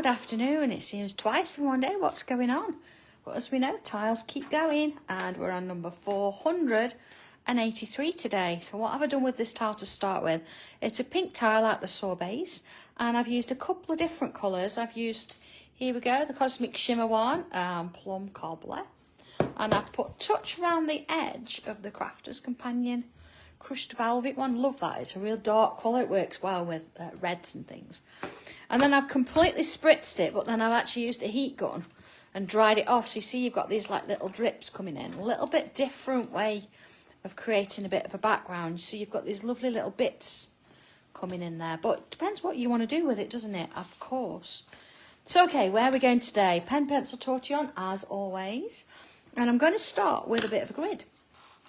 good afternoon. It seems twice in one day. What's going on? But as we know, tiles keep going, and we're on number 483 today. So what have I done with this tile to start with? It's a pink tile out the Sorbets, and I've used a couple of different colours. I've used, here we go, the Cosmic Shimmer one, Plum Cobbler, and I've put touch around the edge of the Crafter's Companion crushed velvet one. Love that. It's a real dark colour. It works well with reds and things. And then I've completely spritzed it, but then I've actually used a heat gun and dried it off. So you see you've got these like little drips coming in. A little bit different way of creating a bit of a background. So you've got these lovely little bits coming in there. But it depends what you want to do with it, doesn't it? Of course. So, okay, where are we going today? Pen, pencil, tortillon, as always. And I'm going to start with a bit of a grid.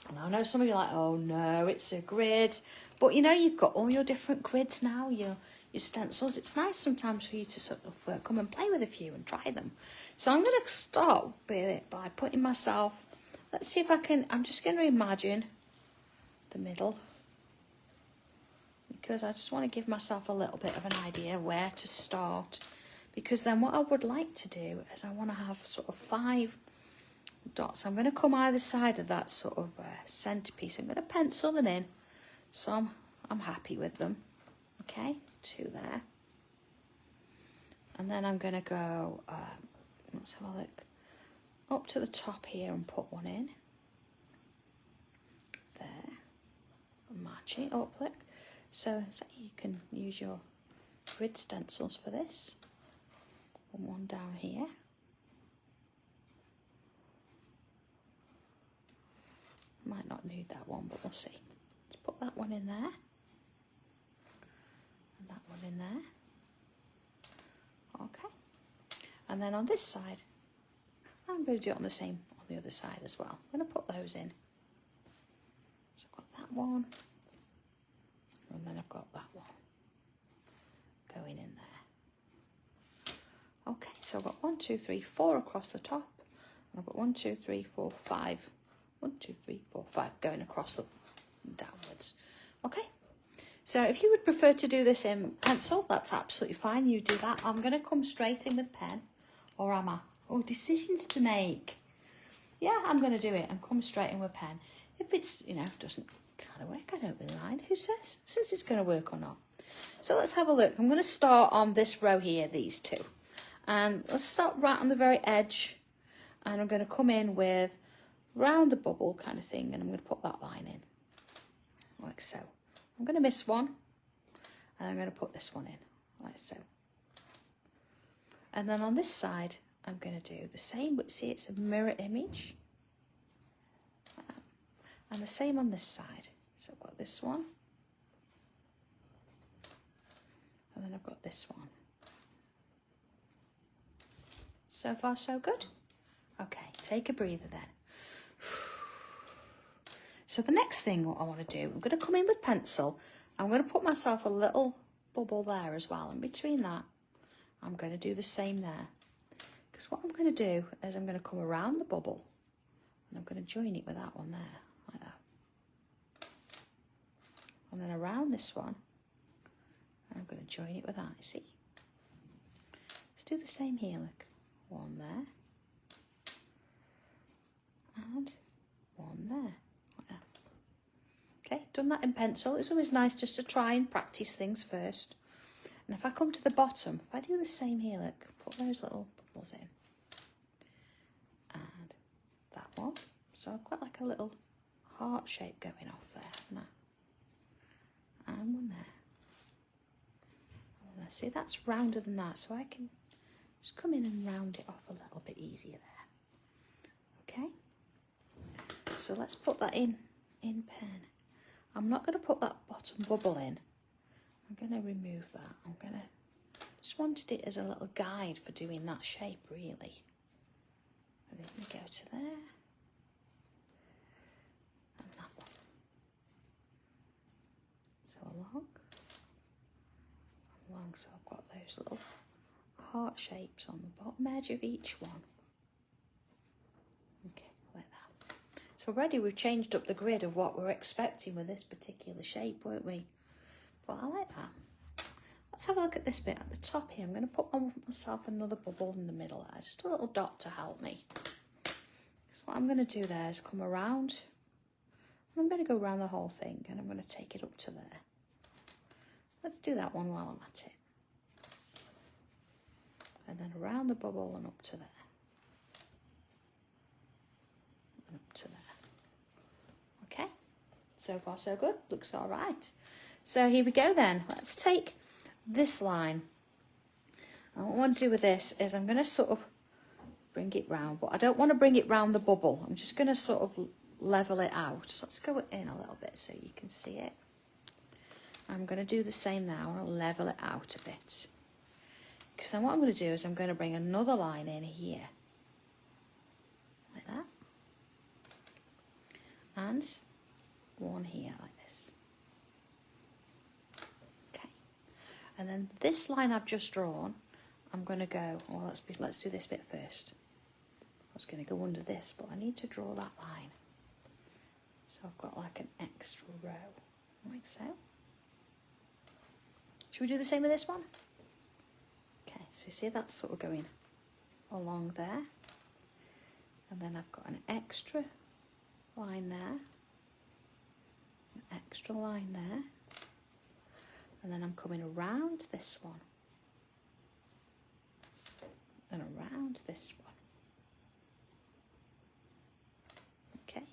And I know some of you are like, oh no, it's a grid. But you know, you've got all your different grids now, your stencils. It's nice sometimes for you to sort of come and play with a few and try them. So I'm going to start with it by putting myself, let's see if I can, I'm just going to imagine the middle. Because I just want to give myself a little bit of an idea where to start. Because then what I would like to do is I want to have sort of 5 dots. I'm going to come either side of that sort of centerpiece. I'm going to pencil them in, so I'm happy with them. Okay, 2 there, and then I'm going to go. Let's have a look up to the top here and put one in there. Match it up, look. So you can use your grid stencils for this. And one down here. Might not need that one, but we'll see. Let's put that one in there. And that one in there. Okay. And then on this side, I'm going to do it on the same on the other side as well. I'm going to put those in. So I've got that one. And then I've got that one going in there. Okay, so I've got 1, 2, 3, 4 across the top. And I've got 1, 2, 3, 4, 5. 1, 2, 3, 4, 5 going across the downwards. Okay, so if you would prefer to do this in pencil, that's absolutely fine. You do that. I'm going to come straight in with pen, or am I? Oh, decisions to make. Yeah, I'm going to do it and come straight in with pen. If it's, you know, doesn't kind of work, I don't really mind. Who says it's going to work or not? So let's have a look. I'm going to start on this row here, these 2. And let's start right on the very edge. And I'm going to come in with round the bubble kind of thing, and I'm going to put that line in like so. I'm going to miss one, and I'm going to put this one in like so. And then on this side I'm going to do the same, but see it's a mirror image, and the same on this side. So I've got this one, and then I've got this one. So far so good. Okay, take a breather then. So the next thing what I want to do, I'm going to come in with pencil. I'm going to put myself a little bubble there as well. And between that, I'm going to do the same there. Because what I'm going to do is I'm going to come around the bubble. And I'm going to join it with that one there, like that. And then around this one, and I'm going to join it with that, see? Let's do the same here, look. One there. And one there. Okay, done that in pencil. It's always nice just to try and practice things first. And if I come to the bottom, if I do the same here, look, put those little bubbles in. And that one. So I've got like a little heart shape going off there, haven't I? And one there. And see, that's rounder than that, so I can just come in and round it off a little bit easier there. Okay? So let's put that in pen. I'm not going to put that bottom bubble in. I'm going to remove that. I'm going to, just wanted it as a little guide for doing that shape, really. And then we go to there. And that one. So along, so I've got those little heart shapes on the bottom edge of each one. Okay. So already we've changed up the grid of what we're expecting with this particular shape, weren't we? But I like that. let's have a look at this bit at the top here. I'm going to put myself another bubble in the middle there, just a little dot to help me. So what I'm going to do there is come around. I'm going to go around the whole thing and I'm going to take it up to there. Let's do that one while I'm at it. And then around the bubble and up to there. And up to there. Okay, so far so good, looks all right. So here we go then. Let's take this line. And what I want to do with this is I'm going to sort of bring it round, but I don't want to bring it round the bubble. I'm just going to sort of level it out. So let's go in a little bit so you can see it. I'm going to do the same now. I'll level it out a bit. Because then what I'm going to do is I'm going to bring another line in here. Like that. And one here like this. Okay. And then this line I've just drawn, I'm going to go, well, let's do this bit first. I was going to go under this, but I need to draw that line. So I've got like an extra row, like so. Should we do the same with this one? Okay, so you see that's sort of going along there. And then I've got an extra line there, an extra line there. And then I'm coming around this one. And around this one. Okay.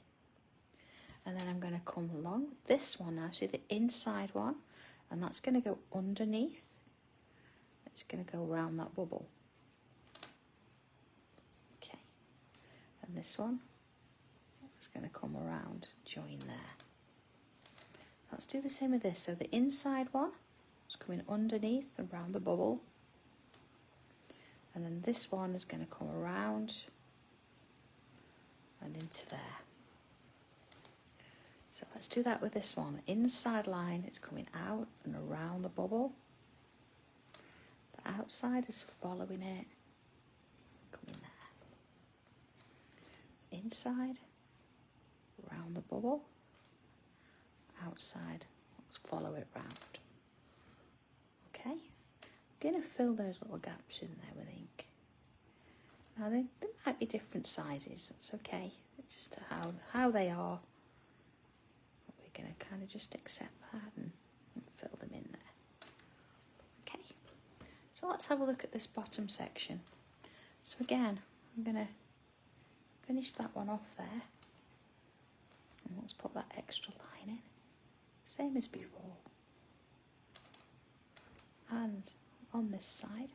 And then I'm going to come along this one now. See the inside one? And that's going to go underneath. It's going to go around that bubble. Okay. And this one is going to come around, join there. Let's do the same with this. So the inside one is coming underneath and around the bubble. And then this one is going to come around and into there. So let's do that with this one. The inside line is coming out and around the bubble. The outside is following it, coming there. Inside, around the bubble. Outside, let's follow it round. Okay, I'm going to fill those little gaps in there with ink. Now they might be different sizes, that's okay. It's just how they are. We're going to kind of just accept that and fill them in there. Okay, so let's have a look at this bottom section. So again, I'm going to finish that one off there. And let's put that extra line in. Same as before. And on this side,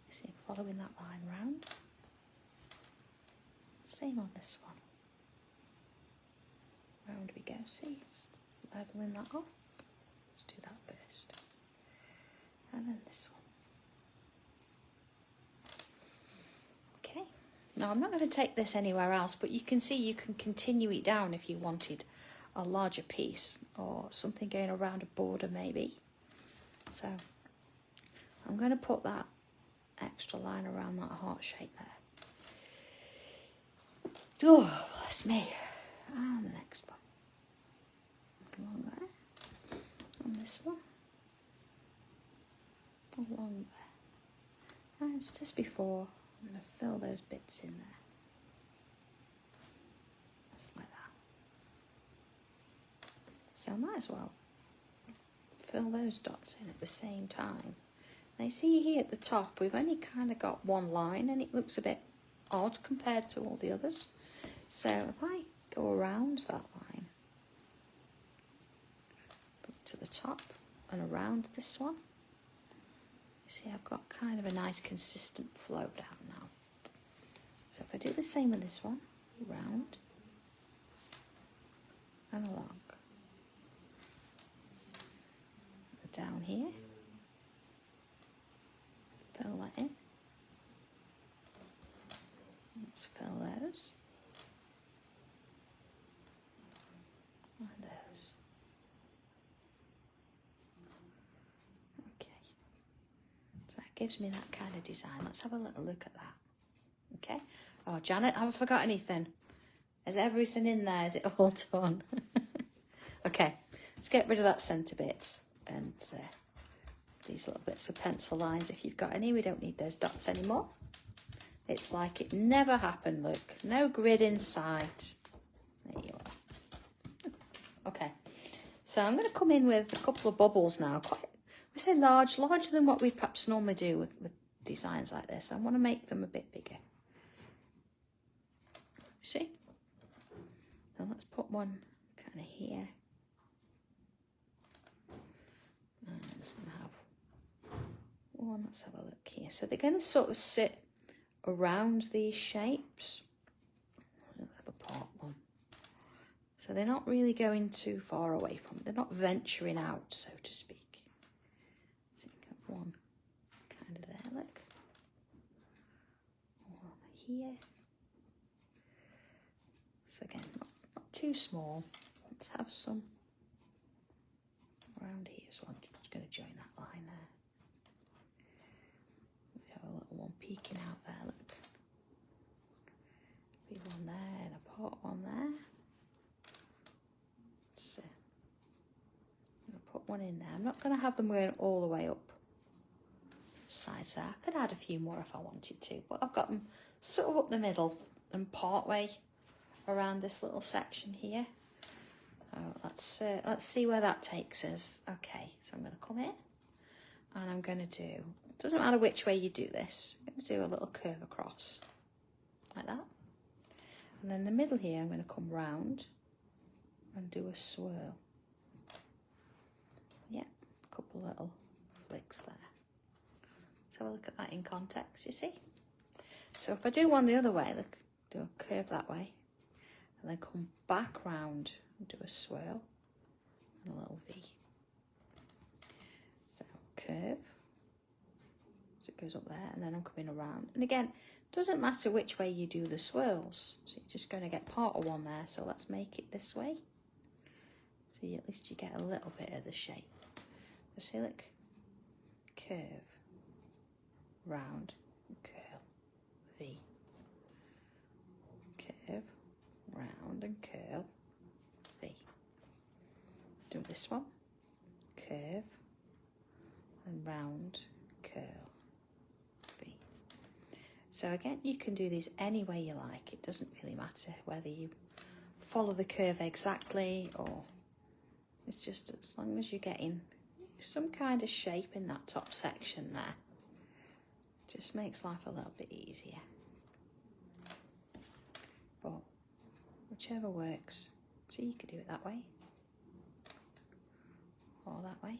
you see, following that line round. Same on this one. Round we go, see, leveling that off. Let's do that first. And then this one. Okay, now I'm not going to take this anywhere else, but you can see you can continue it down if you wanted a larger piece or something going around a border maybe. So I'm going to put that extra line around that heart shape there. Oh, bless me. And the next one. Along there. And this one. Along there. And it's just before, I'm going to fill those bits in there. Just like that. So I might as well fill those dots in at the same time. Now you see here at the top, we've only kind of got one line and it looks a bit odd compared to all the others. So if I go around that line, up to the top and around this one, you see I've got kind of a nice consistent flow down now. So if I do the same with this one, round and along. Down here, fill that in. Let's fill those. And those. Okay. So that gives me that kind of design. Let's have a little look at that. Okay. Oh, Janet, have I forgot anything? Is everything in there? Is it all done? Okay. Let's get rid of that centre bit and these little bits of pencil lines if you've got any. We don't need those dots anymore. It's like it never happened, look. No grid in sight. There you are. Okay, so I'm going to come in with a couple of bubbles now. Quite, we say larger than what we perhaps normally do with designs like this. I want to make them a bit bigger. See? So let's put one kind of here. And it's going to have one. Let's have a look here. So they're going to sort of sit around these shapes. Let's have a part one. So they're not really going too far away from it. They're not venturing out, so to speak. So you have one kind of there, look. One here. So again, not too small. Let's have some around here as well. I'm just going to join that line there. We have a little one peeking out there, look. Be one there and a pot one there. So I'm going to put one in there. I'm not going to have them going all the way up sides there. I could add a few more if I wanted to, but I've got them sort of up the middle and part way around this little section here. Let's see where that takes us. Okay, so I'm going to come in and I'm going to do, it doesn't matter which way you do this, I'm going to do a little curve across like that. And then in the middle here, I'm going to come round and do a swirl. Yeah, a couple little flicks there. Let's have a look at that in context, you see? So if I do one the other way, look, do a curve that way, and then come back round and do a swirl and a little V. So curve, so it goes up there, and then I'm coming around. And again, it doesn't matter which way you do the swirls, so you're just going to get part of one there, so let's make it this way. So at least you get a little bit of the shape. So see, look, curve, round, curl, V. Curve, round and curl, V. Do this one, curve and round, curl, V. So again, you can do these any way you like. It doesn't really matter whether you follow the curve exactly, or it's just as long as you're getting some kind of shape in that top section there. Just makes life a little bit easier. But whichever works. So you could do it that way or that way.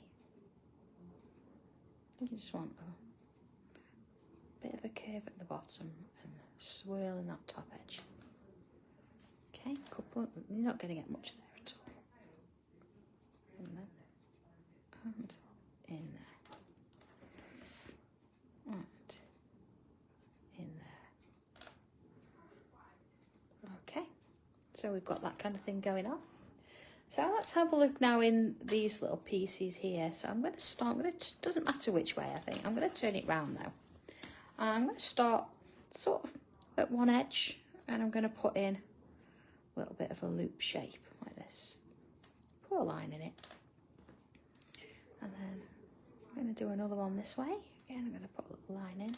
You just want a bit of a curve at the bottom and a swirl in that top edge. Okay, couple. You're not going to get much there at all. And then and in there. And in there. Okay, so we've got that kind of thing going on. So let's have a look now in these little pieces here. So I'm going to start, doesn't matter which way I think, I'm going to turn it round now. I'm going to start sort of at one edge and I'm going to put in a little bit of a loop shape like this. Put a line in it. And then I'm going to do another one this way. Again, I'm going to put a little line in.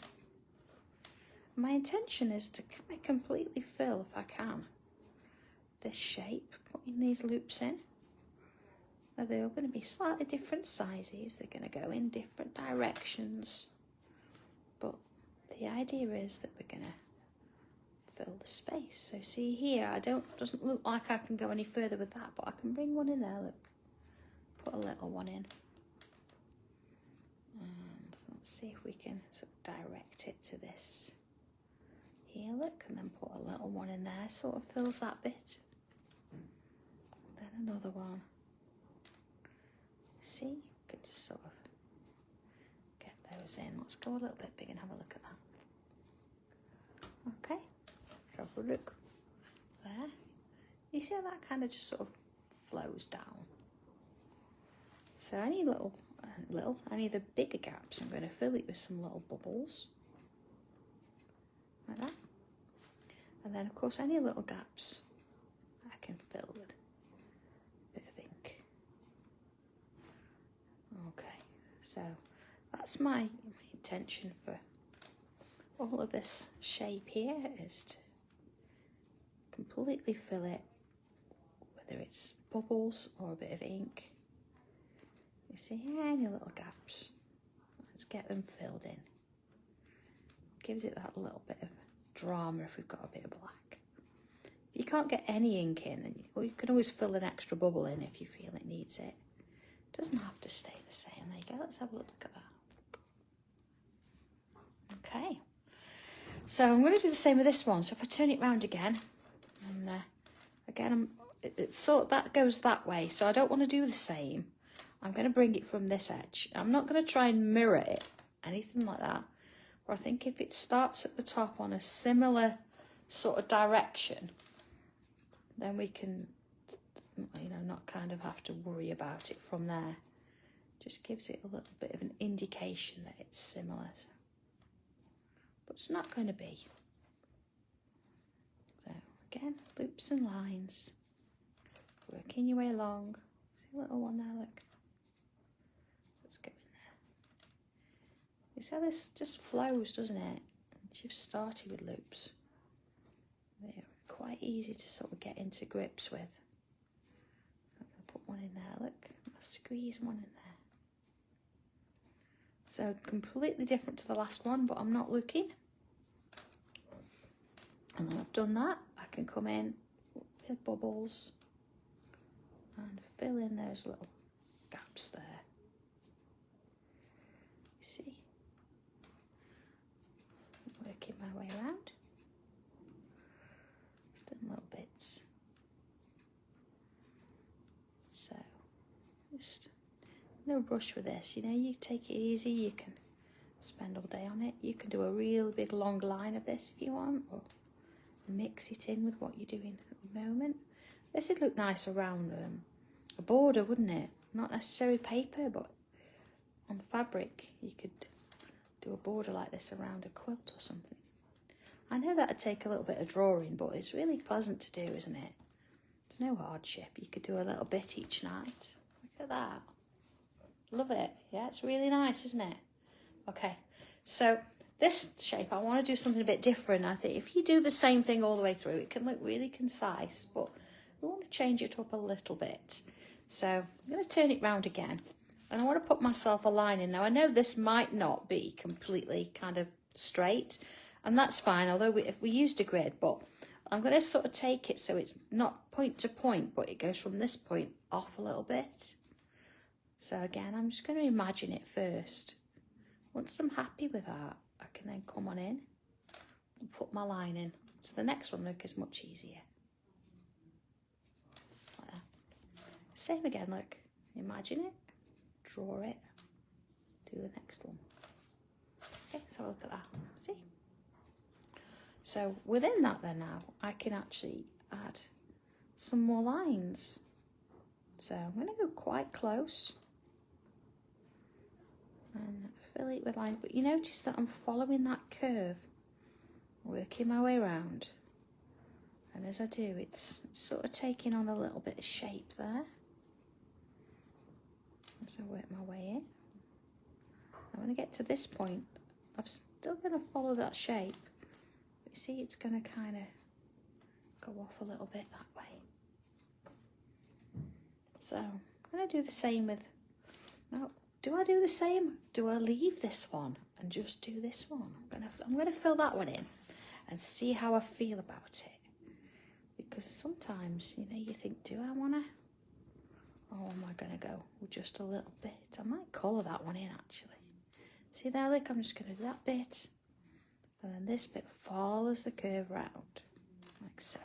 My intention is to completely fill, if I can, this shape, putting these loops in. Now they're all going to be slightly different sizes. They're going to go in different directions. But the idea is that we're going to fill the space. So see here, doesn't look like I can go any further with that, but I can bring one in there, look. Put a little one in. And let's see if we can sort of direct it to this. Here, look, and then put a little one in there, sort of fills that bit. Then another one. See, you could just sort of get those in. Let's go a little bit big and have a look at that. Okay, have a look there. You see how that kind of just sort of flows down. So any any of the bigger gaps, I'm going to fill it with some little bubbles, like that. And then, of course, any little gaps I can fill with a bit of ink. Okay, so that's my intention for all of this shape here, is to completely fill it, whether it's bubbles or a bit of ink. You see any little gaps, let's get them filled in. Gives it that little bit of drama if we've got a bit of black. If you can't get any ink in, then you can always fill an extra bubble in if you feel it needs it. It doesn't have to stay the same. There you go, let's have a look at that. Okay, so I'm going to do the same with this one. So if I turn it round again, and again, it's sort that goes that way, so I don't want to do the same. I'm going to bring it from this edge. I'm not going to try and mirror it, anything like that. But I think if it starts at the top on a similar sort of direction, then we can, you know, not kind of have to worry about it from there. Just gives it a little bit of an indication that it's similar. But it's not going to be. So again, loops and lines. Working your way along. See a little one there, look. Let's go in there. You see how this just flows, doesn't it? Once you've started with loops, they're quite easy to sort of get into grips with. I'm going to put one in there, look. I'll squeeze one in there. So completely different to the last one, but I'm not looking. And when I've done that, I can come in with bubbles and fill in those little gaps there. You see? Working my way around. Just doing little bits. So, just no rush with this. You know, you take it easy. You can spend all day on it. You can do a real big long line of this if you want, or mix it in with what you're doing at the moment. This would look nice around a border, wouldn't it? Not necessarily paper, but on fabric you could do a border like this around a quilt or something. I know that'd take a little bit of drawing, but it's really pleasant to do, isn't it? It's no hardship. You could do a little bit each night. Look at that. Love it. Yeah, it's really nice, isn't it? Okay, so this shape, I want to do something a bit different. I think if you do the same thing all the way through, it can look really concise, but we want to change it up a little bit. So I'm going to turn it round again, and I want to put myself a line in. Now, I know this might not be completely kind of straight, and that's fine, although if we used a grid, but I'm going to sort of take it so it's not point to point, but it goes from this point off a little bit. So again, I'm just going to imagine it first. Once I'm happy with that, I can then come on in and put my line in. So the next one, look, is much easier. Like that. Same again, look. Imagine it, draw it, do the next one. Okay, so look at that. See? So within that then now, I can actually add some more lines. So I'm going to go quite close and fill it with lines, but you notice that I'm following that curve, working my way around, and as I do, it's sort of taking on a little bit of shape there as I work my way in. And when I get to this point, I'm still going to follow that shape, but you see it's going to kind of go off a little bit that way. So I'm going to do the same with, now, do I do the same? Do I leave this one and just do this one? I'm going to fill that one in and see how I feel about it. Because sometimes, you know, you think, do I want to? Oh, am I going to go with just a little bit? I might colour that one in, actually. See there, look, I'm just going to do that bit. And then this bit follows the curve round, like so.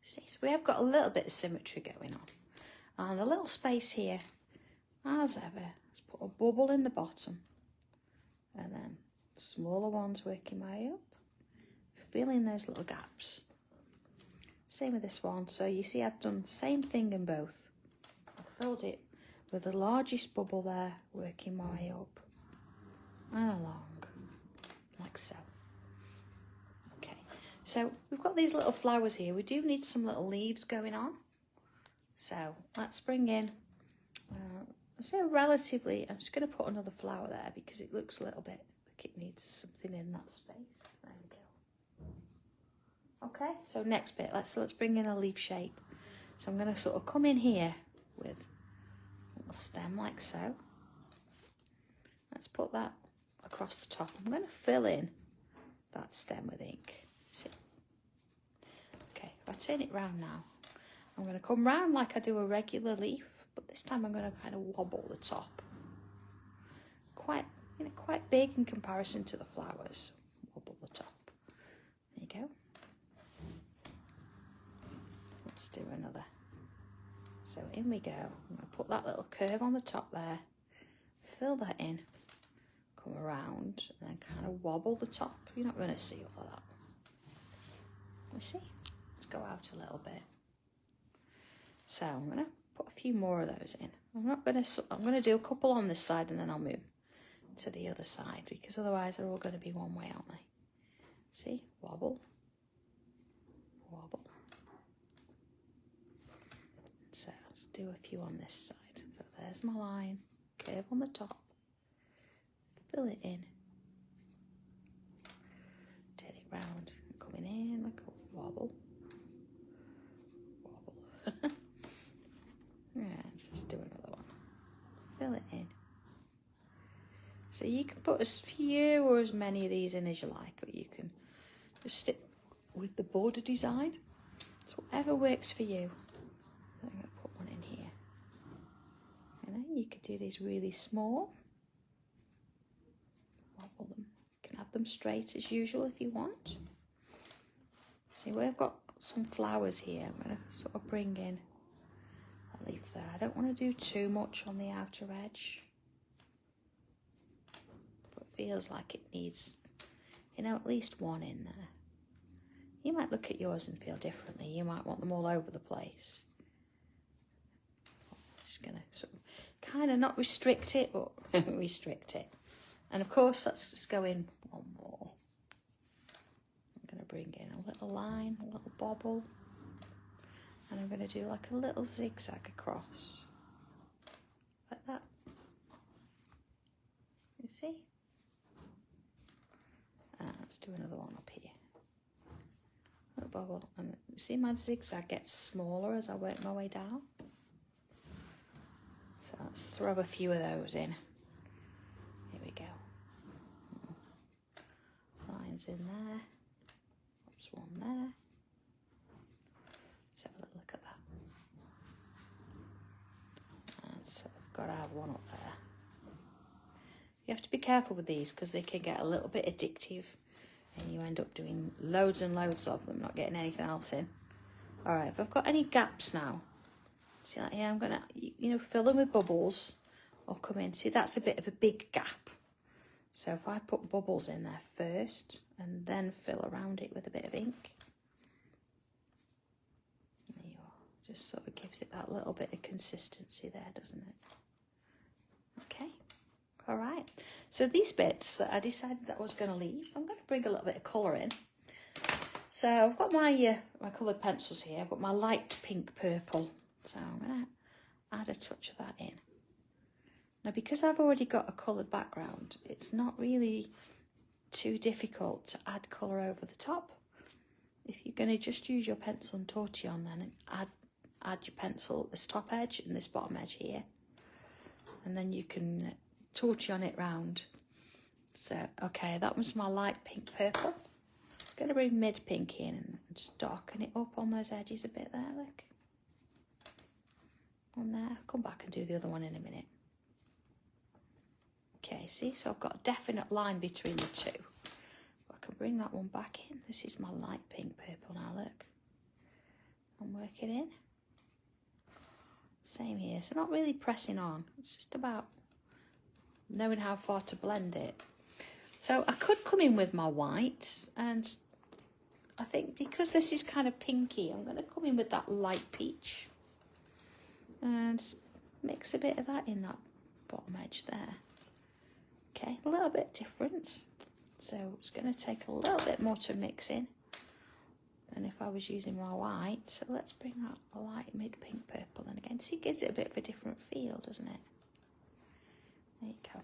See, so we have got a little bit of symmetry going on. And a little space here. As ever, let's put a bubble in the bottom, and then smaller ones working my way up, filling those little gaps. Same with this one. So you see I've done the same thing in both. I filled it with the largest bubble there, working my way up and along, like so. Okay, so we've got these little flowers here. We do need some little leaves going on. So let's bring in So relatively, I'm just going to put another flower there because it looks a little bit like it needs something in that space. There we go. Okay, so next bit, let's bring in a leaf shape. So I'm going to sort of come in here with a little stem like so. Let's put that across the top. I'm going to fill in that stem with ink. See? Okay, if I turn it round now, I'm going to come round like I do a regular leaf. But this time I'm going to kind of wobble the top. Quite big in comparison to the flowers. Wobble the top. There you go. Let's do another. So in we go. I'm going to put that little curve on the top there. Fill that in. Come around and then kind of wobble the top. You're not going to see all of that. You see? Let's go out a little bit. So I'm going to put a few more of those in. I'm going to do a couple on this side and then I'll move to the other side because otherwise they're all going to be one way, aren't they? See? Wobble. Wobble. So let's do a few on this side. So there's my line. Curve on the top. Fill it in. Turn it round. Coming in like a wobble. Wobble. Yeah, let's do another one. Fill it in. So you can put as few or as many of these in as you like, or you can just stick with the border design. It's whatever works for you. I'm going to put one in here. And then you could do these really small. Wobble them. You can have them straight as usual if you want. See, we've got some flowers here. I'm going to sort of bring in a leaf there. I don't want to do too much on the outer edge. But it feels like it needs, you know, at least one in there. You might look at yours and feel differently. You might want them all over the place. I'm just going to sort of kind of not restrict it, but restrict it. And of course, let's just go in one more. I'm going to bring in a little line, a little bobble. And I'm going to do like a little zigzag across. Like that. You see? And let's do another one up here. Little bobble. And you see my zigzag gets smaller as I work my way down. So let's throw a few of those in. Here we go. Lines in there. Oops, one there. Let's have a look at that. And so I've got to have one up there. You have to be careful with these because they can get a little bit addictive and you end up doing loads and loads of them, not getting anything else in. All right, if I've got any gaps now, see like here, I'm going to, you know, fill them with bubbles or come in. See, that's a bit of a big gap. So if I put bubbles in there first and then fill around it with a bit of ink, there you are. Just sort of gives it that little bit of consistency there, doesn't it? Okay. All right. So these bits that I decided that I was going to leave, I'm going to bring a little bit of colour in. So I've got my coloured pencils here. I've got my light pink purple. So I'm going to add a touch of that in. Now, because I've already got a coloured background, it's not really too difficult to add colour over the top. If you're going to just use your pencil and tortillon, then add your pencil at this top edge and this bottom edge here. And then you can tortillon it round. So, okay, that was my light pink purple. I'm going to bring mid pink in and just darken it up on those edges a bit there, look. On there. I'll come back and do the other one in a minute. Okay, see, so I've got a definite line between the two. I can bring that one back in. This is my light pink purple now, look. And work it in. Same here, so not really pressing on. It's just about knowing how far to blend it. So I could come in with my white, and I think because this is kind of pinky, I'm going to come in with that light peach and mix a bit of that in that bottom edge there. Okay, a little bit different. So it's going to take a little bit more to mix in than if I was using my white. So let's bring that light mid pink purple in again. See, it gives it a bit of a different feel, doesn't it? There you go.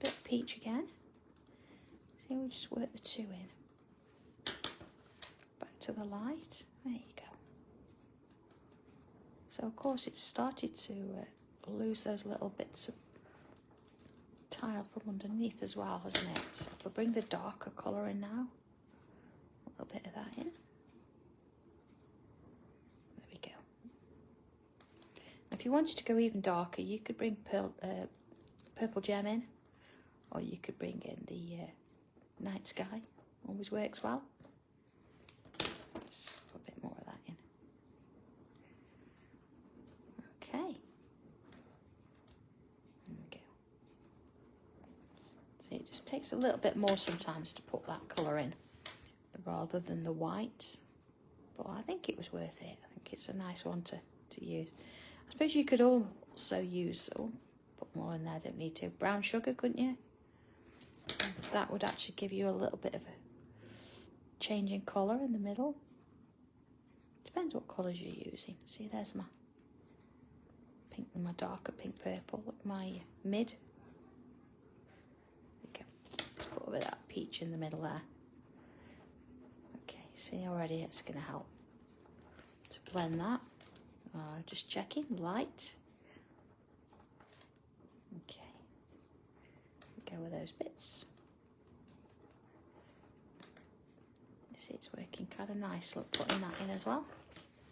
Bit of peach again. See, we'll just work the two in. Back to the light. There you go. So of course it's started to lose those little bits of tile from underneath as well, hasn't it? So if I bring the darker colour in now, a little bit of that in. There we go. If you wanted to go even darker, you could bring purple gem in, or you could bring in the night sky. Always works well. Let's put a bit more of that in. Okay. There we go. See, it just takes a little bit more sometimes to put that colour in, rather than the white. But I think it was worth it. I think it's a nice one to use. I suppose you could also use, put more in there, don't need to. Brown sugar, couldn't you? That would actually give you a little bit of a change in colour in the middle. Depends what colours you're using. See, there's my pink and my darker pink purple. Look, my mid. Okay, let's put a bit of that peach in the middle there. Okay, see, already it's going to help to blend that. Just checking, light. Okay, go with those bits. You see, it's working kind of nice. Look, putting that in as well.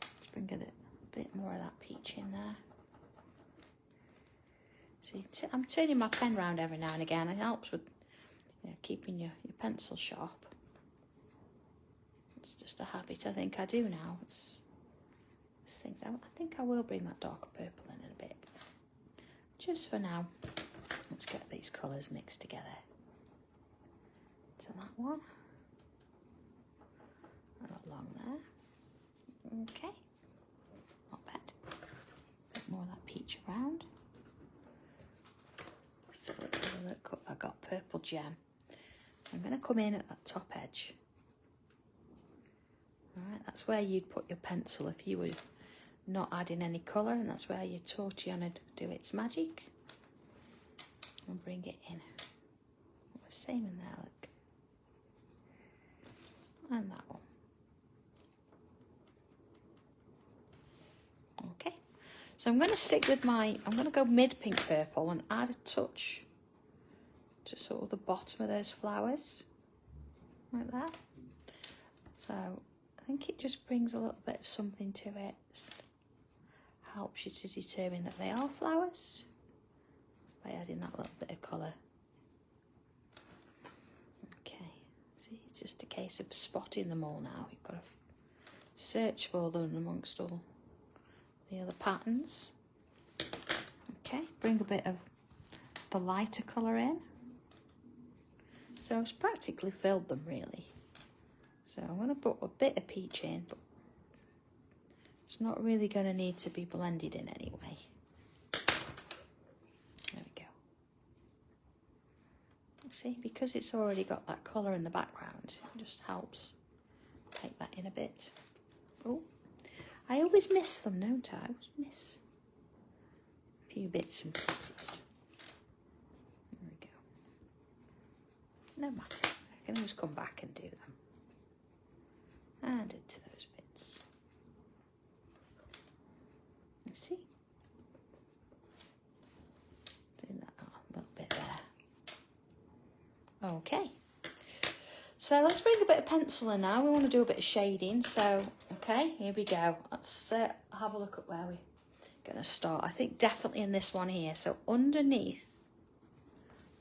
Let's bring a bit more of that peach in there. See, I'm turning my pen round every now and again. It helps with keeping your pencil sharp. It's just a habit I think I do now. I think I will bring that darker purple in a bit. Just for now, let's get these colours mixed together. To that one. Along there. Okay. Not bad. A bit more of that peach around. So let's have a look. I got purple gem. I'm going to come in at that top edge. Alright, that's where you'd put your pencil if you were not adding any colour, and that's where your Tortillon would do its magic. And bring it in. Same in there, look. And that one. Okay, so I'm going to stick with I'm going to go mid pink purple and add a touch to sort of the bottom of those flowers, like that. So I think it just brings a little bit of something to it. Helps you to determine that they are flowers just by adding that little bit of colour. Okay, see, it's just a case of spotting them all now. You've got to search for them amongst all the other patterns. Okay, bring a bit of the lighter colour in. So I've practically filled them really. So I'm going to put a bit of peach in, but it's not really going to need to be blended in anyway. There we go. See, because it's already got that colour in the background, it just helps take that in a bit. Oh, I always miss them, don't I? I always miss a few bits and pieces. There we go. No matter, I can always come back and do them. And into those bits. Let's see. Doing that a little bit there. Okay. So let's bring a bit of pencil in now. We want to do a bit of shading. So, okay, here we go. Let's have a look at where we're going to start. I think definitely in this one here. So underneath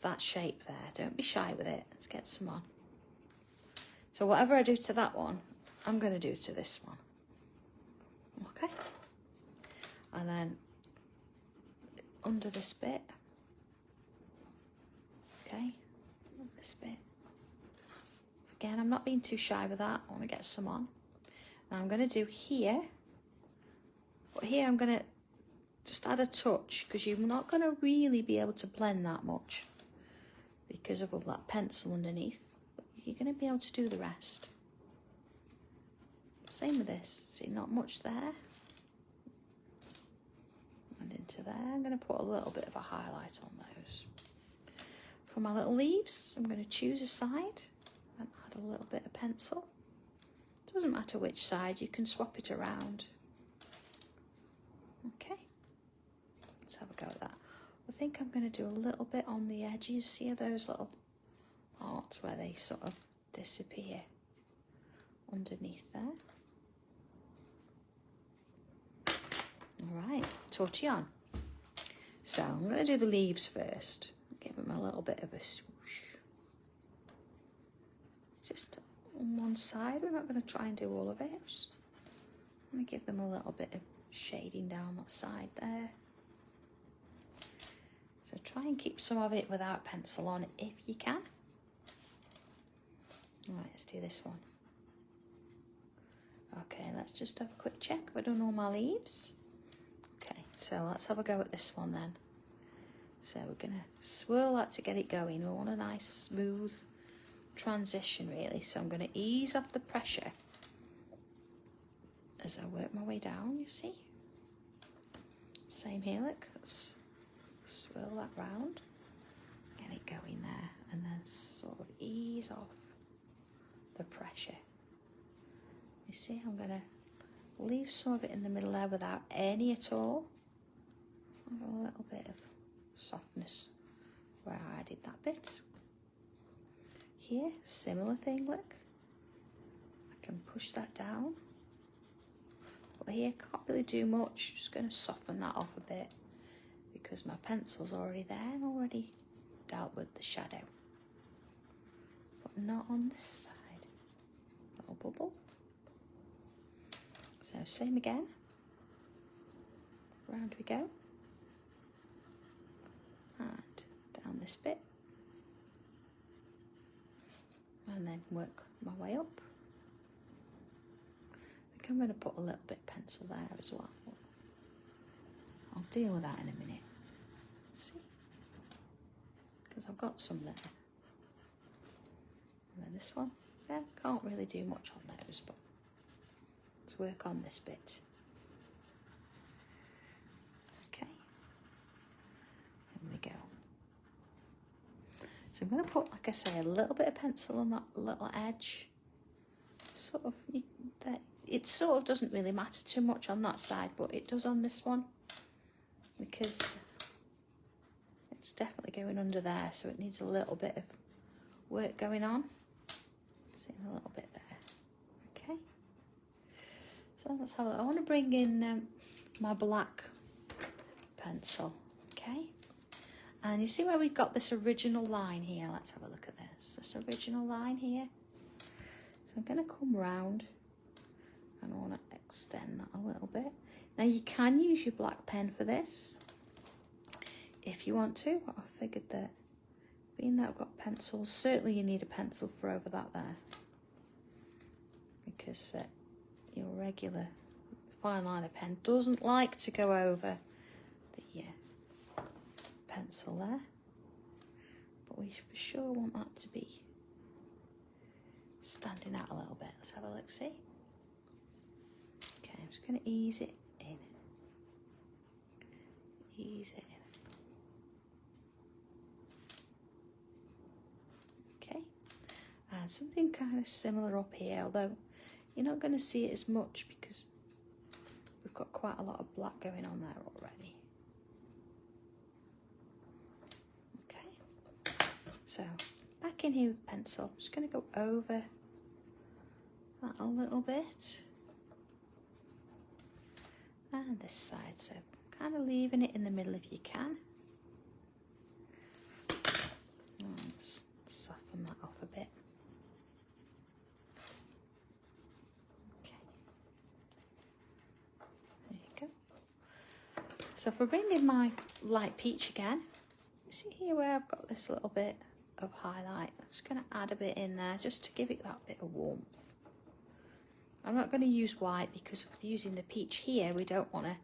that shape there. Don't be shy with it. Let's get some on. So whatever I do to that one, I'm going to do to this one. Okay. And then under this bit. Okay. This bit. Again, I'm not being too shy with that. I want to get some on. Now I'm going to do here. But here I'm going to just add a touch because you're not going to really be able to blend that much because of all that pencil underneath. But you're going to be able to do the rest. Same with this. See, not much there. And into there, I'm going to put a little bit of a highlight on those. For my little leaves, I'm going to choose a side and add a little bit of pencil. Doesn't matter which side, you can swap it around. Okay, let's have a go at that. I think I'm going to do a little bit on the edges. See those little parts where they sort of disappear underneath there. All right, Tortillon. So I'm going to do the leaves first. Give them a little bit of a swoosh. Just on one side, we're not going to try and do all of it. I'm going to give them a little bit of shading down that side there. So try and keep some of it without pencil on if you can. All right, let's do this one. Okay, let's just have a quick check. Have I done all my leaves? Okay, so let's have a go at this one then. So we're going to swirl that to get it going. We want a nice smooth transition really. So I'm going to ease off the pressure as I work my way down, you see. Same here, look. Let's swirl that round. Get it going there and then sort of ease off the pressure. You see, I'm going to leave some of it in the middle there without any at all. So a little bit of softness where I added that bit. Here, similar thing, look. I can push that down. But here, can't really do much. Just going to soften that off a bit because my pencil's already there and already dealt with the shadow. But not on this side. Little bubble. So same again. Round we go. And down this bit. And then work my way up. I think I'm going to put a little bit of pencil there as well. I'll deal with that in a minute. See? Because I've got some there. And then this one. Yeah, can't really do much on those, but let's work on this bit. Okay. There we go. So I'm going to put, like I say, a little bit of pencil on that little edge. Sort of, it sort of doesn't really matter too much on that side, but it does on this one because it's definitely going under there, so it needs a little bit of work going on. See a little bit there. Okay. So let's have a look. I want to bring in my black pencil. Okay. And you see where we've got this original line here? Let's have a look at this original line here. So I'm going to come round and I want to extend that a little bit. Now you can use your black pen for this if you want to. I figured that being that I've got pencils, certainly you need a pencil for over that there. Because your regular fine liner pen doesn't like to go over the pencil there, but we for sure want that to be standing out a little bit. Let's have a look, see? Okay, I'm just going to ease it in. Ease it in. Okay, and something kind of similar up here, although you're not going to see it as much because we've got quite a lot of black going on there already. So back in here with pencil, I'm just going to go over that a little bit. And this side, so kind of leaving it in the middle if you can. And just soften that off a bit. Okay. There you go. So if we're bringing my light peach again, see here where I've got this little bit of highlight. I'm just going to add a bit in there just to give it that bit of warmth. I'm not going to use white because with using the peach here we don't want to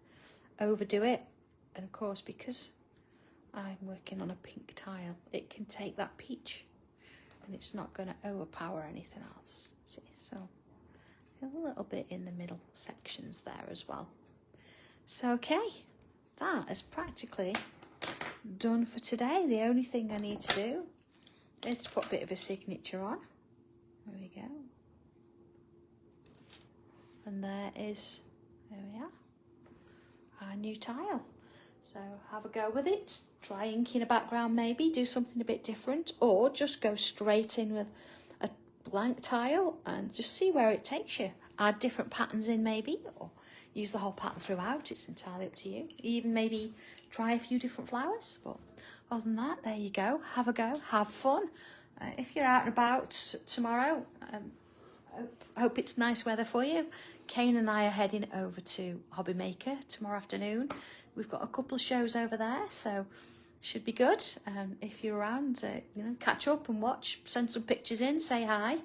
overdo it, and of course because I'm working on a pink tile it can take that peach and it's not going to overpower anything else. See, so a little bit in the middle sections there as well. So okay, that is practically done for today. The only thing I need to do is to put a bit of a signature on. There we go. And there we are, our new tile. So have a go with it. Try ink in a background maybe, do something a bit different, or just go straight in with a blank tile and just see where it takes you. Add different patterns in maybe, or use the whole pattern throughout. It's entirely up to you. Even maybe try a few different flowers. But other than that, there you go. Have a go, have fun. If you're out and about tomorrow, hope it's nice weather for you. Kane and I are heading over to Hobby Maker tomorrow afternoon. We've got a couple of shows over there, so should be good. If you're around, you know, catch up and watch, send some pictures in, say hi.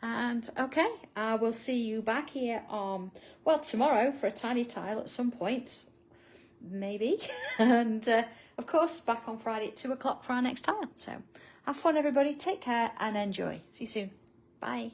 And okay, I will see you back here on, well, tomorrow for a tiny tile at some point, maybe. And of course, back on Friday at 2 o'clock for our next tile. So have fun, everybody. Take care and enjoy. See you soon. Bye.